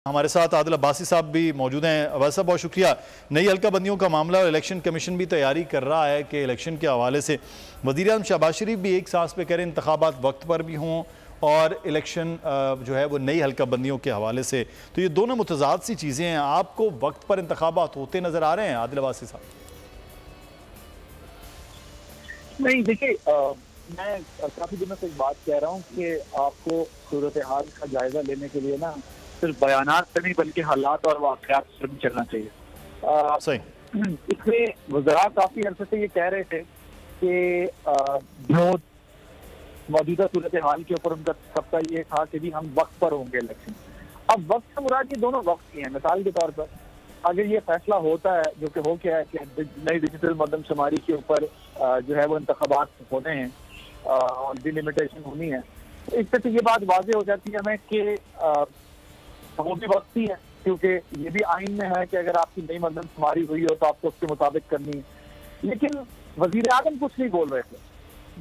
हमारे साथ आदिल अब्बासी साहब भी मौजूद हैं। अब्बासी साहब बहुत शुक्रिया। नई हल्का बंदियों का मामला और इलेक्शन कमीशन भी तैयारी कर रहा है कि इलेक्शन के हवाले से वज़ीर-ए-आज़म शहबाज शरीफ भी एक सांस पे कह रहे हैं इंतखाबात वक्त पर भी हों और इलेक्शन जो है वो नई हल्का बंदियों के हवाले से, तो ये दोनों मुतज़ाद सी चीज़ें हैं। आपको वक्त पर इंतखाबात होते नज़र आ रहे हैं आदिल अब्बासी साहब? नहीं, देखिए मैं काफ़ी दिनों से एक बात कह रहा हूँ कि आपको सूरत हाल का जायज़ा लेने के लिए ना सिर्फ बयानात से नहीं बल्कि हालात और वाक़यात से भी चलना चाहिए। सही। इसमें वज़रा काफ़ी अर्से से ये कह रहे थे कि जो मौजूदा सूरत हाल के ऊपर उनका सबका ये था कि भी हम वक्त पर होंगे इलेक्शन। अब वक्त से मुराद ये दोनों वक्त की हैं। मिसाल के तौर पर अगर ये फैसला होता है, जो कि हो गया है कि नई डिजिटल मरदमशुमारी के ऊपर जो है वो इंतखाबात होने हैं और डिलिमिटेशन होनी है, तो इससे तो ये बात वाज़ेह हो जाती है हमें कि वो भी वक्त ही है, क्योंकि ये भी आइन में है कि अगर आपकी नई मरदमशुमारी हुई हो तो आपको उसके मुताबिक करनी है। लेकिन वज़ीर आज़म कुछ नहीं बोल रहे थे,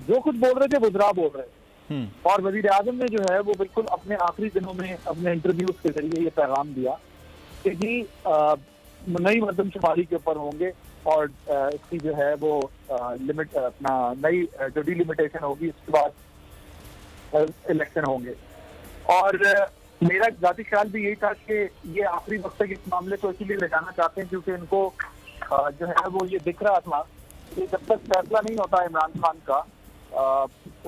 जो कुछ बोल रहे थे वज़रा बोल रहे थे। और वज़ीर आज़म ने जो है वो बिल्कुल अपने आखिरी दिनों में अपने इंटरव्यूज के जरिए ये पैगाम दिया कि जी नई मरदमशुमारी के ऊपर होंगे और इसकी जो है वो लिमिट अपना नई जो डिलिमिटेशन होगी उसके बाद इलेक्शन होंगे। और मेरा जाती ख्याल भी यही था कि ये आखिरी वक्त तक इस मामले को इसीलिए ले जाना चाहते हैं क्योंकि इनको जो है वो ये दिख रहा था कि जब तक फैसला नहीं होता इमरान खान का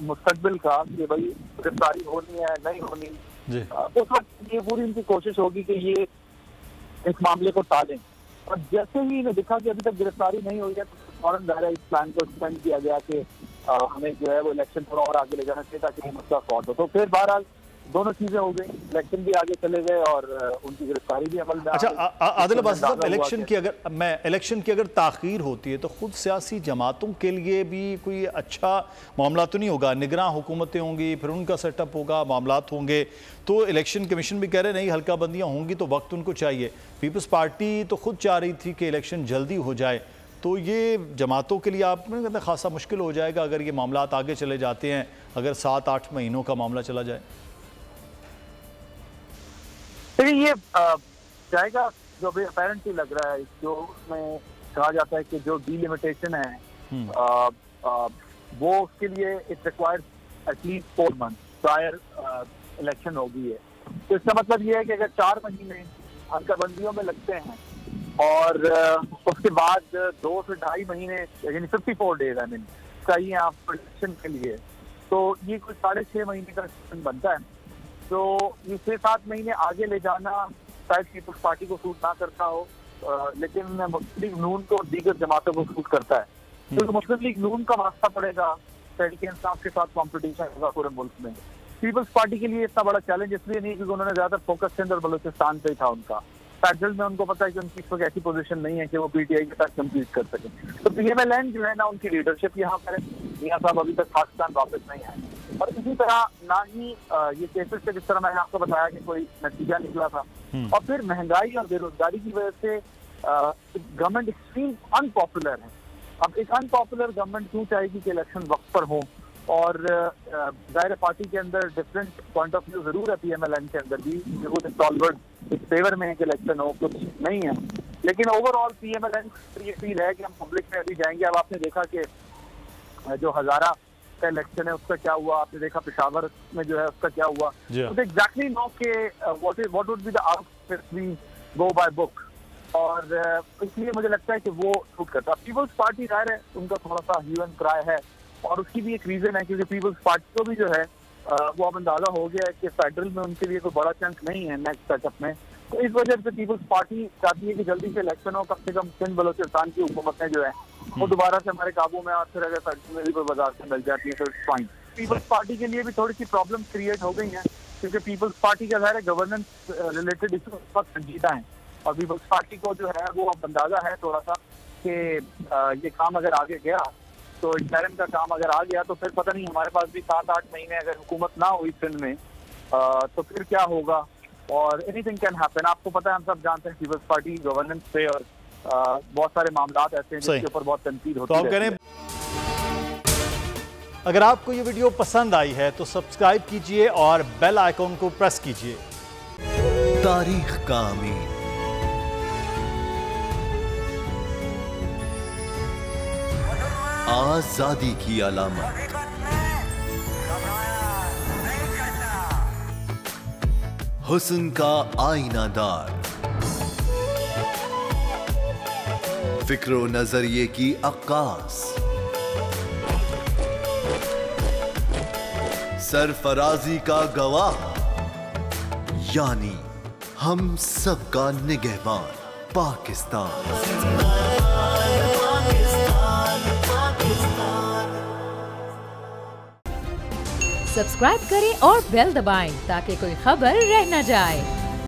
मुस्तकबिल का कि भाई गिरफ्तारी होनी है नहीं होनी, उस वक्त ये पूरी इनकी कोशिश होगी कि ये इस मामले को टालें। और जैसे ही इन्हें दिखा कि अभी तक गिरफ्तारी नहीं हुई है तो फौरन ज़ाहिर है इस प्लान को एक्सपेंड किया गया कि हमें जो है वो इलेक्शन थोड़ा और आगे ले जाना चाहिए ताकि ये मसला सॉल्व हो। तो फिर बहरहाल दोनों चीजें हो गई, इलेक्शन भी आगे चले गए और उनकी गिरफ्तारी भी अमल में। अच्छा आदिल अब्बासी साहब, इलेक्शन की अगर ताख़ीर होती है तो खुद सियासी जमातों के लिए भी कोई अच्छा मामला तो नहीं होगा? निगरां हुकूमतें होंगी, फिर उनका सेटअप होगा, मामलात होंगे, तो इलेक्शन कमीशन भी कह रहे नहीं हल्का बंदियाँ होंगी तो वक्त उनको चाहिए। पीपल्स पार्टी तो खुद चाह रही थी कि इलेक्शन जल्दी हो जाए, तो ये जमातों के लिए आप कहते हैं खासा मुश्किल हो जाएगा अगर ये मामलात आगे चले जाते हैं, अगर 7-8 महीनों का मामला चला जाए। ये जाएगा जो अभी अपेरेंटली लग रहा है, जो में कहा जाता है कि जो डिलिमिटेशन है वो उसके लिए it requires at least 4 month prior election होगी है। तो इसका मतलब ये है कि अगर 4 महीने हल्काबंदियों में लगते हैं और उसके बाद 2 से 2.5 महीने यानी 54 डेज आई मीन चाहिए आपको इलेक्शन के लिए, तो ये कुछ 6.5 महीने का बनता है। तो ये 6-7 महीने आगे ले जाना शायद पीपल्स पार्टी को सूट ना करता हो, लेकिन मुस्लिम लीग नून को दीगर जमातों को सूट करता है। तो मुस्लिम लीग नून का वास्ता पड़ेगा, तहरीक इंसाफ के साथ कंपटीशन होगा पूरे मुल्क में। पीपल्स पार्टी के लिए इतना बड़ा चैलेंज इसलिए नहीं क्योंकि उन्होंने ज्यादातर फोकस सिंध और बलूचिस्तान पे था उनका। फेडरल में उनको पता है कि उनकी इस वक्त ऐसी पोजीशन नहीं है कि वो पीटीआई के साथ कम्पीट कर सके। तो पीएमएलएन जो है ना उनकी लीडरशिप यहाँ पर है, मियां साहब अभी तक पाकिस्तान वापस नहीं आए। और इसी तरह ना ही ये केसेस से जिस तरह मैंने आपको बताया कि कोई नतीजा निकला था, और फिर महंगाई और बेरोजगारी की वजह से गवर्नमेंट एक्सट्रीम अनपॉपुलर है। अब एक अनपॉपुलर गवर्नमेंट क्यों चाहेगी कि इलेक्शन वक्त पर हो? और जाहिर पार्टी के अंदर डिफरेंट पॉइंट ऑफ व्यू जरूर है, पीएमएलएन के अंदर भी कुछ स्टॉलवर्ड इस फेवर में है कि इलेक्शन हो, कुछ नहीं है। लेकिन ओवरऑल पीएमएलएन ये फील है कि हम पब्लिक में अभी जाएंगे। अब आपने देखा कि जो हजारा का इलेक्शन है उसका क्या हुआ, आपने देखा पेशावर में जो है उसका क्या हुआ, तो एग्जैक्टली नो के what would be the outcome if we go by book. और इसलिए मुझे लगता है कि वो सूट करता है। पीपल्स पार्टी जाहिर है उनका थोड़ा सा ह्यू एंड क्राई है, और उसकी भी एक रीजन है क्योंकि पीपल्स पार्टी को भी जो है वो अब अंदाजा हो गया है कि फेडरल में उनके लिए कोई बड़ा चांस नहीं है नेक्स्ट सेटअप में। तो इस वजह से पीपल्स पार्टी चाहती है कि जल्दी से इलेक्शन हो, कम से कम सिंध बलोचिस्तान की हुकूमतें जो है वो दोबारा से हमारे काबू में, और फिर अगर फेडरल में भी कोई बाजार से मिल जाती है तो इट्स फाइन। पीपल्स पार्टी के लिए भी थोड़ी सी प्रॉब्लम क्रिएट हो गई है क्योंकि पीपल्स पार्टी का ज़ाहिर गवर्नेंस रिलेटेड इशू बहुत संजीदा है, और पीपल्स पार्टी को जो है वो अब अंदाजा है थोड़ा सा कि ये काम अगर आगे गया तो इंटरिम का काम अगर आ गया तो फिर पता नहीं हमारे पास भी 7-8 महीने अगर हुकूमत ना हुई सिंध में तो फिर क्या होगा, और एनीथिंग कैन हैपन। आपको पता है, हम सब जानते हैं पीपल्स पार्टी गवर्नेंस पे और बहुत सारे मामलात ऐसे हैं जिसके ऊपर बहुत तनकीद होती है। तो आप कह रहे हैं अगर आपको ये वीडियो पसंद आई है तो सब्सक्राइब कीजिए और बेल आइकॉन को प्रेस कीजिए। तारीख का अमीन। आजादी की अलामत। हुस्न का आईनादार। फिक्रो नजरिए की अक्कास। सरफराजी का गवाह, यानी हम सबका निगहबान पाकिस्तान। सब्सक्राइब करें और बेल दबाएं ताकि कोई खबर रह न जाए।